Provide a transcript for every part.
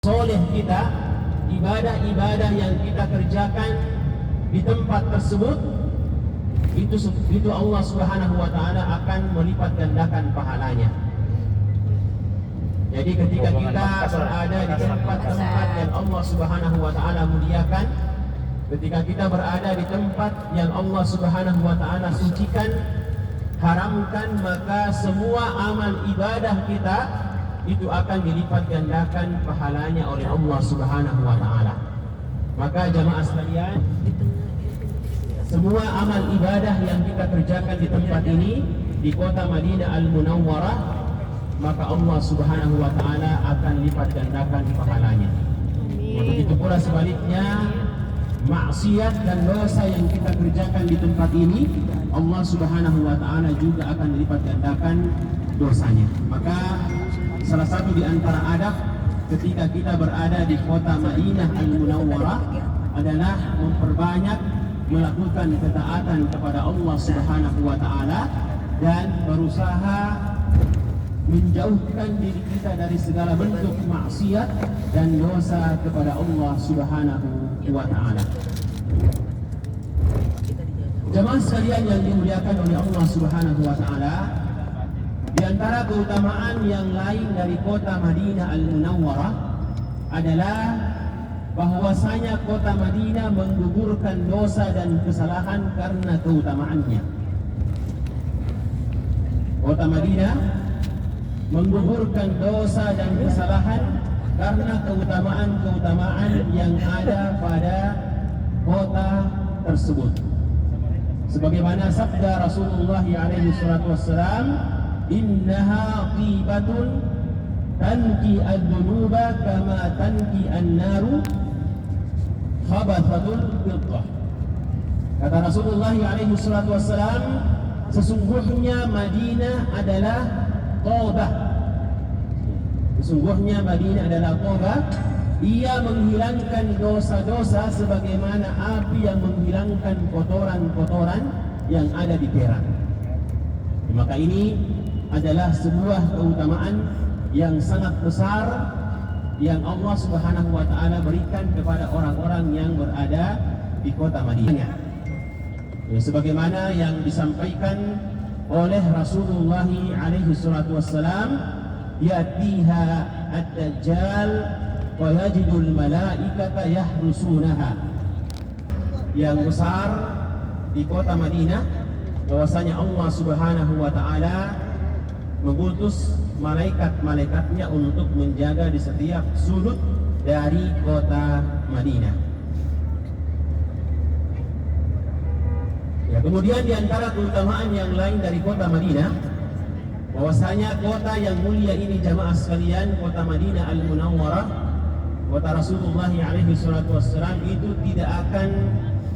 soleh kita, ibadah-ibadah yang kita kerjakan di tempat tersebut, itu Allah Subhanahu wa Ta'ala akan melipat gandakan pahalanya. Jadi ketika kita berada di tempat-tempat yang Allah Subhanahu wa Ta'ala muliakan, ketika kita berada di tempat yang Allah Subhanahu wa Ta'ala sucikan, haramkan, maka semua amal ibadah kita itu akan dilipat gandakan pahalanya oleh Allah Subhanahu wa Ta'ala. Maka jamaah sekalian, semua amal ibadah yang kita kerjakan di tempat ini, di kota Madinah Al-Munawwarah, maka Allah Subhanahu wa Ta'ala akan lipat gandakan pahalanya. Begitu pula sebaliknya, maksiat dan dosa yang kita kerjakan di tempat ini, Allah Subhanahu wa Ta'ala juga akan lipat gandakan dosanya. Maka salah satu di antara adab ketika kita berada di kota Madinah Al-Munawwarah adalah memperbanyak melakukan ketaatan kepada Allah Subhanahu wa Ta'ala dan berusaha menjauhkan diri kita dari segala bentuk maksiat dan dosa kepada Allah Subhanahu wa Ta'ala. Jemaah sekalian yang dimuliakan oleh Allah Subhanahu wa Ta'ala, di antara keutamaan yang lain dari kota Madinah Al-Munawwarah adalah bahwasanya kota Madinah menggugurkan dosa dan kesalahan karena keutamaannya. Kota Madinah menggugurkan dosa dan kesalahan karena keutamaan-keutamaan yang ada pada kota tersebut. Sebagaimana sabda Rasulullah alaihi salatu wassalam, innaha tibatun tanki ad-dunuba kama tanki an-naru khabathatul fiddah. Kata Rasulullah alaihi salatu wassalam, sesungguhnya Madinah adalah Tobah. Sesungguhnya Madinah adalah Tobah. Ia menghilangkan dosa-dosa sebagaimana api yang menghilangkan kotoran-kotoran yang ada di perak. Maka ini adalah sebuah keutamaan yang sangat besar yang Allah Subhanahu wa Ta'ala berikan kepada orang-orang yang berada di kota Madinah. Ya, sebagaimana yang disampaikan oleh Rasulullah alaihi salatu wassalam, yatiha ad-dajjal wa yajidul malaikata yahrusunaha. Yang besar di kota Madinah, bahwasanya Allah Subhanahu wa Ta'ala mengutus malaikat-malaikatnya untuk menjaga di setiap sudut dari kota Madinah. Ya, kemudian di antara keutamaan yang lain dari kota Madinah, bahwasanya kota yang mulia ini jamaah sekalian, kota Madinah Al-Munawwarah, kota Rasulullah alaihi salatu wassalam, itu tidak akan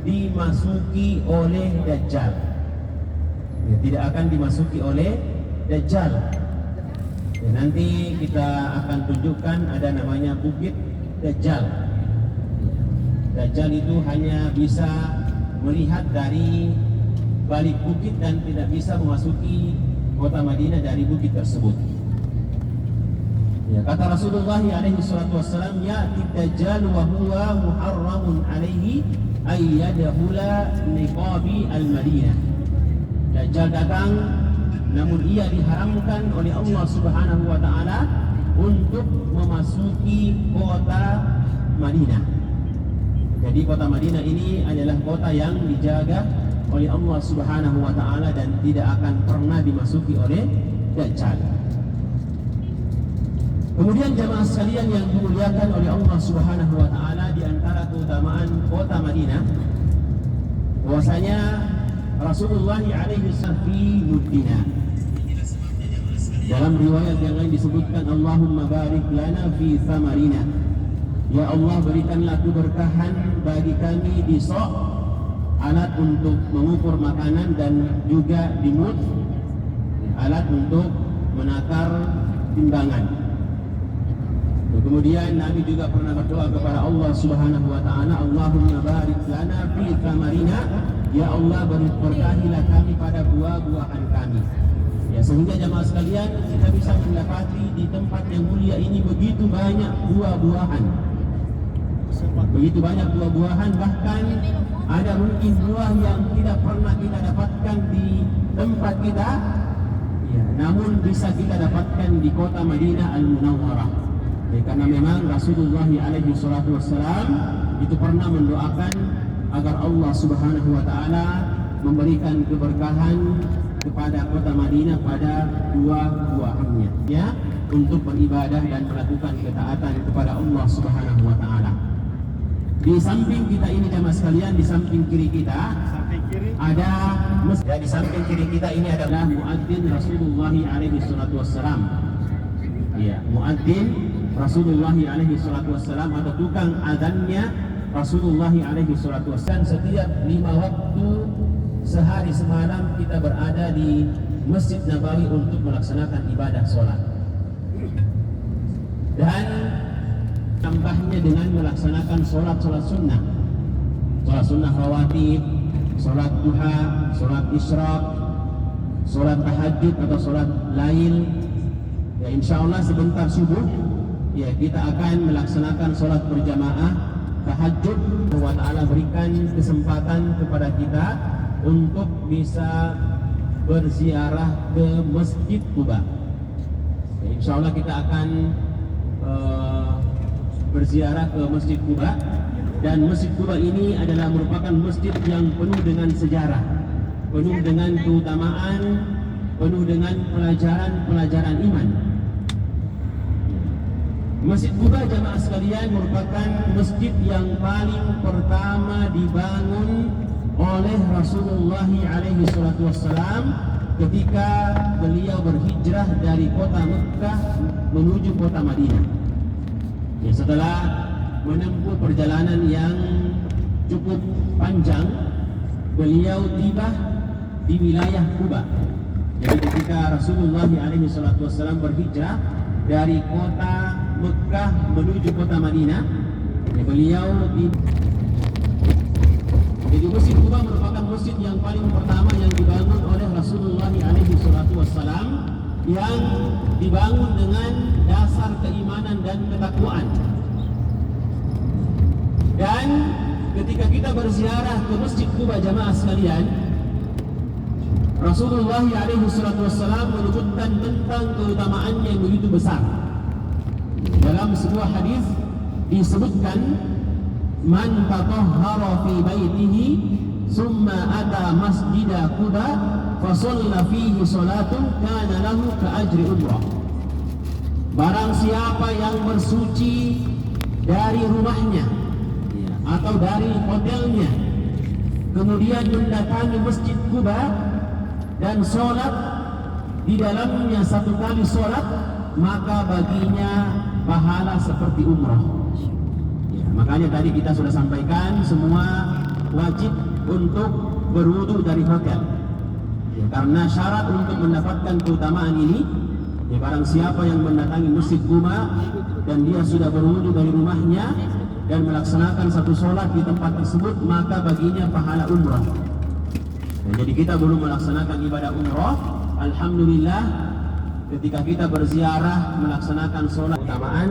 dimasuki oleh Dajjal. Ya, tidak akan dimasuki oleh Dajjal. Ya, nanti kita akan tunjukkan ada namanya Bukit Dajjal. Dajjal itu hanya bisa melihat dari balik bukit dan tidak bisa memasuki kota Madinah dari bukit tersebut. Ya, kata Rasulullah alaihi salatu wassalam, ya'ti Dajjal wa huwa muharramun alaihi ay yadkhula niqabi al-Madinah. Dajjal datang namun ia diharamkan oleh Allah Subhanahu wa Ta'ala untuk memasuki kota Madinah. Jadi kota Madinah ini adalah kota yang dijaga oleh Allah Subhanahu wa Ta'ala dan tidak akan pernah dimasuki oleh Dajjal. Kemudian jemaah sekalian yang dimuliakan oleh Allah Subhanahu wa Ta'ala, di antara keutamaan kota Madinah, bahwasanya Rasulullah alaihi sallam dalam riwayat yang lain disebutkan, Allahumma barik lana fi thamarina. Ya Allah, berikanlah keberkahan bagi kami di sok, alat untuk mengukur makanan, dan juga di mud, alat untuk menakar timbangan. Kemudian Nabi juga pernah berdoa kepada Allah Subhanahu wa Ta'ala, Allahumma barik lana fi thamarina. Ya Allah, berkahilah kami pada buah-buahan kami. Ya, sehingga jamaah sekalian kita bisa mendapati di tempat yang mulia ini begitu banyak buah-buahan. Begitu banyak buah-buahan, bahkan ada mungkin buah yang tidak pernah kita dapatkan di tempat kita, ya, namun bisa kita dapatkan di kota Madinah Al-Munawwarah. Ya, karena memang Rasulullah SAW itu pernah mendoakan agar Allah Subhanahu wa Ta'ala memberikan keberkahan kepada kota Madinah pada buah-buahannya, ya, untuk beribadah dan melakukan ketaatan kepada Allah Subhanahu wa Ta'ala. Di samping kita ini jamaah sekalian, di samping kiri kita ada masjid. Di samping kiri kita ini adalah muadzin Rasulullah alaihi salatu wassalam. Ya, muadzin Rasulullah alaihi salatu wassalam atau tukang azannya Rasulullah alaihi salatu wassalam. Setiap 5 waktu sehari semalam kita berada di Masjid Nabawi untuk melaksanakan ibadah sholat. Dan tambahnya dengan melaksanakan sholat sunnah. Sholat sunnah rawatib, sholat duha, sholat isyraq, sholat tahajud atau sholat lail. Ya, insya Allah sebentar subuh, ya, kita akan melaksanakan sholat berjamaah tahajud. Allah Ta'ala berikan kesempatan kepada kita untuk bisa berziarah ke Masjid Quba. Ya, insya Allah kita akan berziarah ke Masjid Quba. Dan Masjid Quba ini adalah merupakan masjid yang penuh dengan sejarah, penuh dengan keutamaan, penuh dengan pelajaran-pelajaran iman. Masjid Quba jamaah sekalian merupakan masjid yang paling pertama dibangun oleh Rasulullah alaihi salatu wassalam ketika beliau berhijrah dari kota Mekah menuju kota Madinah. Ya, setelah menempuh perjalanan yang cukup panjang, beliau tiba di wilayah Quba. Jadi ketika Rasulullah alaihi salatu wassalam berhijrah dari kota Mekah menuju kota Madinah, ya, beliau jadi Masjid Quba merupakan masjid yang paling pertama yang dibangun oleh Rasulullah alaihi salatu wassalam, yang dibangun dengan dasar keimanan dan ketakwaan. Dan ketika kita berziarah ke Masjid Quba jamaah sekalian, Rasulullah alaihi salatu wassalam menyebutkan tentang keutamaannya yang begitu besar. Dalam sebuah hadis disebutkan, man tatahhara fi baitihi summa ata masjida Quba fa shalla fihi salatun kana lahu ka ajri umrah. Barang siapa yang bersuci dari rumahnya, ya, atau dari hotelnya, kemudian mendatangi Masjid Quba dan sholat di dalamnya 1 kali sholat, maka baginya pahala seperti umrah. Ya, makanya tadi kita sudah sampaikan semua wajib untuk berwudu dari hotel. Ya, karena syarat untuk mendapatkan keutamaan ini, ya, barang siapa yang mendatangi Masjid Quba dan dia sudah berwudu dari rumahnya dan melaksanakan 1 sholat di tempat tersebut, maka baginya pahala umrah. Ya, jadi kita belum melaksanakan ibadah umrah, alhamdulillah ketika kita berziarah melaksanakan sholat keutamaan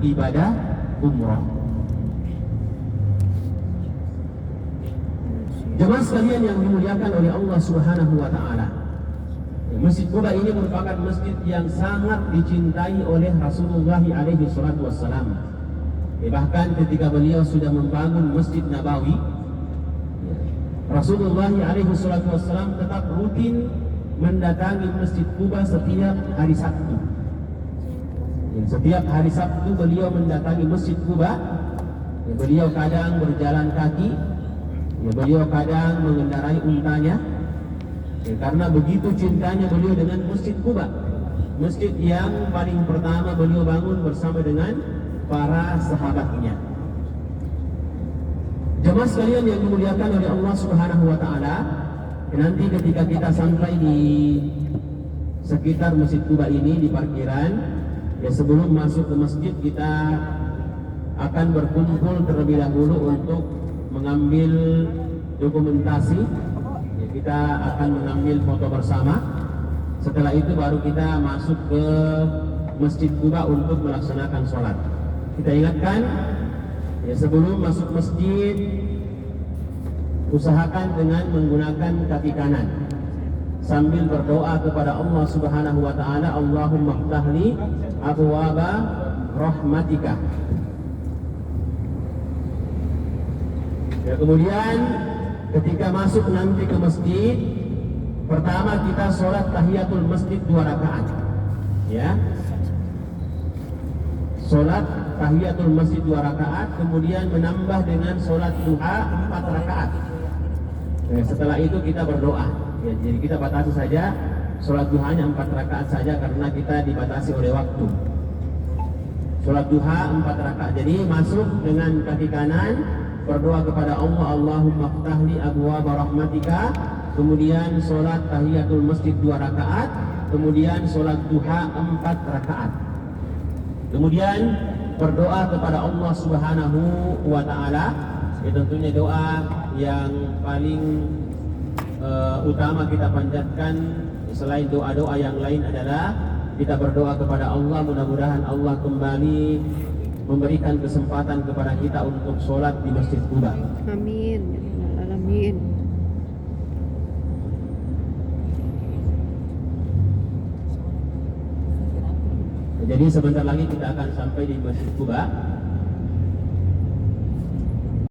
ibadah umrah. Jemaah sekalian yang dimuliakan oleh Allah Subhanahu wa Ta'ala, Masjid Quba ini merupakan masjid yang sangat dicintai oleh Rasulullah alaihi salatu wassalam. Bahkan ketika beliau sudah membangun Masjid Nabawi, Rasulullah alaihi salatu wassalam tetap rutin mendatangi Masjid Quba setiap hari Sabtu. Setiap hari Sabtu beliau mendatangi Masjid Quba. Beliau kadang berjalan kaki, beliau kadang mengendarai untanya, karena begitu cintanya beliau dengan Masjid Quba, masjid yang paling pertama beliau bangun bersama dengan para sahabatnya. Jemaah sekalian yang dimuliakan oleh Allah Subhanahu wa Ta'ala, nanti ketika kita sampai di sekitar Masjid Quba ini di parkiran, ya, sebelum masuk ke masjid kita akan berkumpul terlebih dahulu untuk mengambil dokumentasi. Ya, kita akan mengambil foto bersama. Setelah itu baru kita masuk ke Masjid Quba untuk melaksanakan sholat. Kita ingatkan, ya, sebelum masuk masjid usahakan dengan menggunakan kaki kanan sambil berdoa kepada Allah Subhanahu wa taala, Allahumma ftahli abwaaba rahmatika. Ya, kemudian ketika masuk nanti ke masjid, pertama kita sholat tahiyatul masjid 2 rakaat. Ya, sholat tahiyatul masjid 2 rakaat, kemudian menambah dengan sholat duha 4 rakaat. Ya, setelah itu kita berdoa. Ya, jadi kita batasi saja sholat duhanya 4 rakaat saja karena kita dibatasi oleh waktu. Sholat duha 4 rakaat. Jadi masuk dengan kaki kanan, berdoa kepada Allah, Allahumma ftahli abwaaba rahmatika. Kemudian sholat tahiyatul masjid 2 rakaat, kemudian sholat duha 4 rakaat. Kemudian berdoa kepada Allah Subhanahu wa taala. Ya, tentunya doa yang paling utama kita panjatkan selain doa-doa yang lain adalah kita berdoa kepada Allah, mudah-mudahan Allah kembali memberikan kesempatan kepada kita untuk sholat di Masjid Quba. Amin. Alamin. Jadi sebentar lagi kita akan sampai di Masjid Quba.